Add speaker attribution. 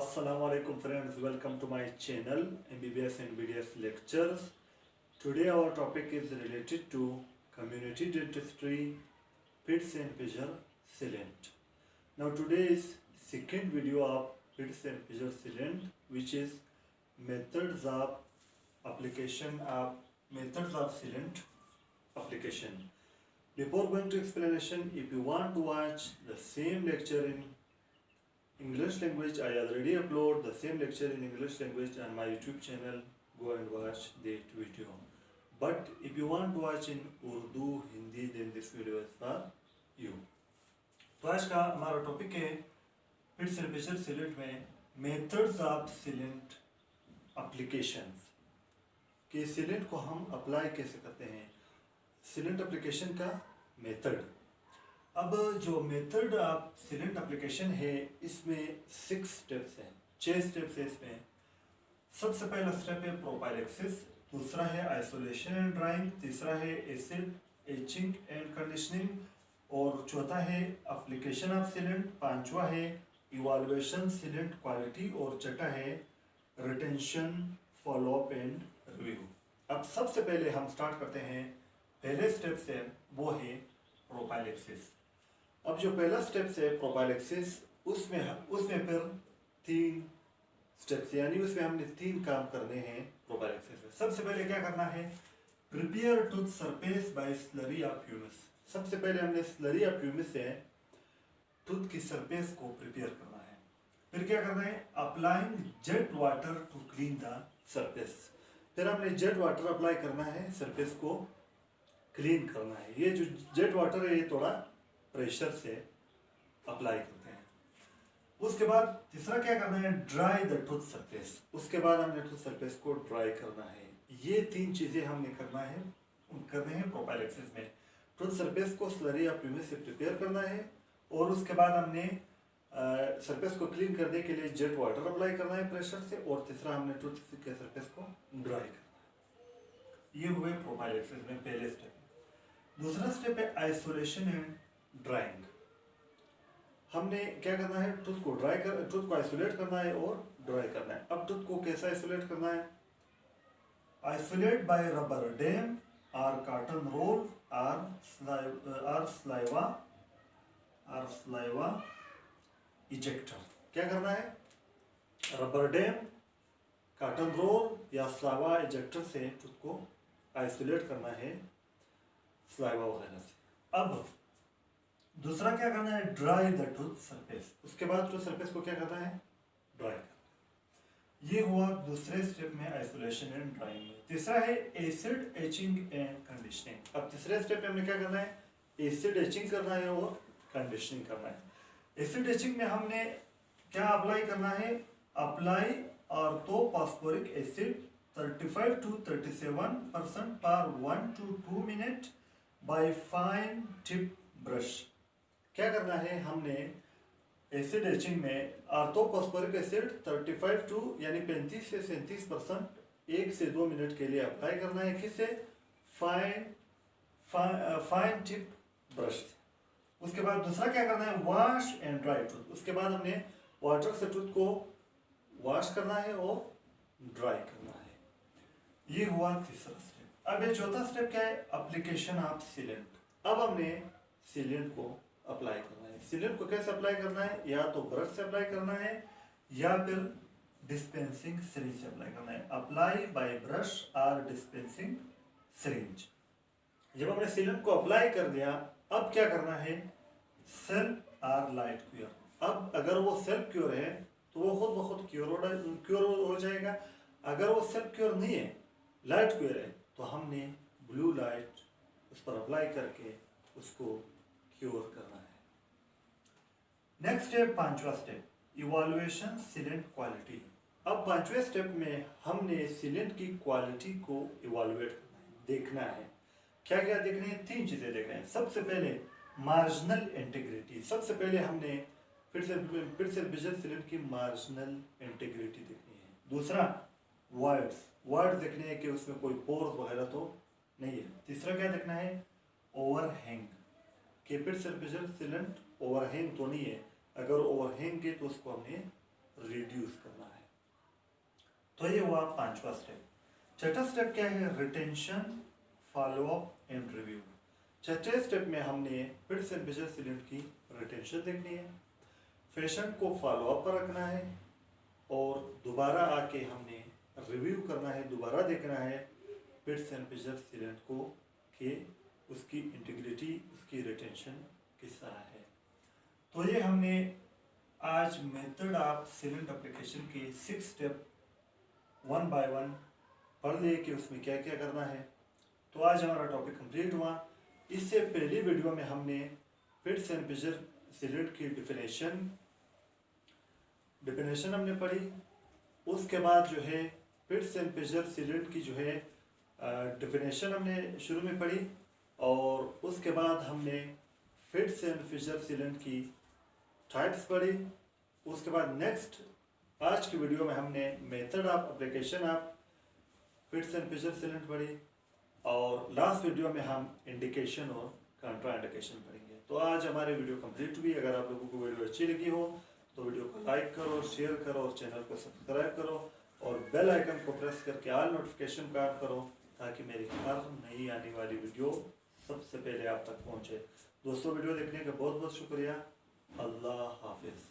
Speaker 1: Assalamu alaikum friends, welcome to my channel MBBS and BDS lectures. Today our topic is related to community dentistry, pits and fissure sealant. Now today is second video of pits and fissure sealant, which is methods of sealant application. Before going to explanation, if you want to watch the same lecture in English language, I already upload the same lecture in English language on my YouTube channel. Go and watch that video. But if you want to watch in Urdu, Hindi, then this video is for you. तो आज का हमारा topic है पिट्स and Fisher sealant में methods of sealant applications कि sealant को हम apply कैसे करते हैं, सीलेंट एप्लीकेशन का मेथड। अब जो मेथड ऑफ सीलेंट एप्लीकेशन है इसमें 6 स्टेप्स हैं, 6 स्टेप्स है इसमें। सबसे पहला स्टेप है प्रोफाइलेक्सिस, दूसरा है आइसोलेशन एंड ड्राइंग, तीसरा है एसिड एचिंग एंड कंडीशनिंग और चौथा है एप्लीकेशन ऑफ सीलेंट, पांचवा है इवैल्यूएशन सीलेंट क्वालिटी और छठा है रिटेंशन फॉलोअप एंड रिव्यू। अब सबसे पहले हम स्टार्ट करते हैं पहले स्टेप से, वो है प्रोफाइलेक्सिस। अब जो पहला स्टेप है प्रोफाइलेक्सिस, उसमें फिर 3 स्टेप्स यानी उसमें हमने 3 काम करने हैं प्रोफाइलेक्सिस में। सबसे पहले क्या करना है, prepare tooth surface by slurry of humus. सबसे पहले हमने स्लरी ऑफ ह्यूमस से टूथ की सरफेस को प्रिपेयर करना है। फिर क्या करना है, applying jet water to clean the surface. फिर हमने जेट वाटर अप्लाई करना है, सरफेस को क्लीन करना है। ये जो जेट वाटर है ये थोड़ा प्रेशर से अप्लाई करते हैं। उसके बाद तीसरा क्या करना है, ड्राई द टूथ सरफेस। उसके बाद हमने टूथ सरफेस को ड्राई करना है। ये 3 चीज़ें हमने करने हैं प्रोफाइलेक्सिस में। टूथ सरफेस को स्लरी ऑफ ह्यूमस से प्रिपेयर करना है और उसके बाद हमने सरफेस को क्लीन करने के लिए जेट वाटर अप्लाई करना है प्रेशर से, और तीसरा हमने टूथ के सरफेस को ड्राई करना है। ये हुए प्रोफाइलेक्सिस में पहले स्टेप। दूसरा स्टेप है आइसोलेशन एंड ड्राइंग। हमने क्या करना है, टूथ को आइसोलेट करना है और ड्राई करना है। अब टूथ को कैसे आइसोलेट करना है, आइसोलेट बाय रबर डैम और कॉटन रोल और स्लाइवा इजेक्टर। क्या करना है, रबर डैम, कॉटन रोल या स्लाइवा इजेक्टर से टूथ को आइसोलेट करना है स्लाइवा वगैरह से। अब दूसरा क्या करना है, ड्राई द टूथ सरफेस। उसके बाद टूथ सरफेस को क्या करना है, ड्राई करना है। ये हुआ दूसरे स्टेप में आइसोलेशन एंड ड्राइंग में। तीसरा है एसिड एचिंग एंड कंडीशनिंग। अब तीसरे स्टेप में हमने क्या करना है, एसिड एचिंग करना है और कंडीशनिंग करना है। एसिड एचिंग में हमने क्या अप्लाई करना है, अप्लाई ऑर्थोफॉस्फोरिक एसिड 35 to 37% पर 1 to 2 minute by fine tip brush. क्या करना है, हमने एसिड एचिंग में ऑर्थोफॉस्फोरिक एसिड 35 यानी 35 से 37% 1 से 2 मिनट के लिए अप्लाई करना है। किससे, फाइन टिप ब्रश। उसके बाद दूसरा क्या करना है, वॉश एंड ड्राई टूथ। उसके बाद हमने वाटर से टूथ को वॉश करना है और ड्राई करना है। ये हुआ तीसरा स्टेप। अब ये चौथा स्टेप क्या है, एप्लीकेशन ऑफ सीलेंट। अब हमने सीलेंट को अप्लाई करना है। सीलेंट को कैसे अप्लाई करना है, या तो ब्रश से अप्लाई करना है या फिर डिस्पेंसिंग सिरिंज से अप्लाई करना है। अप्लाई बाय ब्रश और डिस्पेंसिंग सिरिंज। जब हमने सीलेंट को अप्लाई कर दिया, अब क्या करना है, सेल्फ और लाइट क्योर। अब अगर वो सेल्फ क्योर है तो वो खुद ब खुद क्योर हो जाएगा। अगर वो सेल्फ क्योर नहीं है, लाइट क्योर है, तो हमने ब्लू लाइट उस पर अप्लाई करके उसको क्योर करना है। नेक्स्ट स्टेप, 5वां स्टेप, इवैल्यूएशन सीलेंट क्वालिटी। अब 5वें स्टेप में हमने सीलेंट की क्वालिटी को इवैल्यूएट करना है, देखना है। क्या क्या देखना है, 3 चीजें देखना है। सबसे पहले मार्जिनल इंटीग्रिटी। सबसे पहले हमने फिर से विजुअल सीलेंट की मार्जिनल इंटीग्रिटी देखनी है। दूसरा वर्ड्स देखने हैं कि उसमें कोई पोर्स वगैरह तो नहीं है। तीसरा क्या देखना है, ओवरहैंग, कि फिर से विजुअल सीलेंट ओवरहैंग तो नहीं है। अगर ओवरहैंग है तो उसको हमने रिड्यूस करना है। तो ये हुआ पांचवा स्टेप। छठा स्टेप क्या है? Retention, follow up and review. छठे स्टेप में हमने फिट्स एंड मेजर सीलेंट की रिटेंशन देखनी है, पेशेंट को फॉलो अप पर रखना है और दोबारा आके हमने रिव्यू करना है, दोबारा देखना है फिट्स एंड मेजर सीलेंट को कि उसकी इंटीग्रिटी, उसकी रिटेंशन किस तरह है। तो ये हमने आज मेथड ऑफ सीलेंट एप्लीकेशन के 6 स्टेप 1 बाय 1 पढ़ लिए कि उसमें क्या क्या करना है। तो आज हमारा टॉपिक कंप्लीट हुआ। इससे पहली वीडियो में हमने फिट्स एंड मेजर सीलेंट की डिफिनेशन हमने पढ़ी। उसके बाद जो है फिट्स एंड मेजर सीलेंट की जो है डिफिनेशन हमने शुरू में पढ़ी और उसके बाद हमने फिट्स एंड मेजर सीलेंट की टाइप्स पढ़ी। उसके बाद नेक्स्ट आज की वीडियो में हमने method of application of pits and fissure sealant पढ़ी और लास्ट वीडियो में हम इंडिकेशन और कंट्रा इंडिकेशन पढ़ेंगे। तो आज हमारी वीडियो कंप्लीट हुई। अगर आप लोगों को वीडियो अच्छी लगी हो तो वीडियो को लाइक करो, शेयर करो और चैनल को सब्सक्राइब करो और बेल आइकन को प्रेस करके ऑल नोटिफिकेशन का ऑन करो ताकि मेरी हर नई आने वाली वीडियो सबसे पहले आप तक पहुंचे। दोस्तों, वीडियो देखने का बहुत बहुत शुक्रिया। अल्लाह हाफिज़।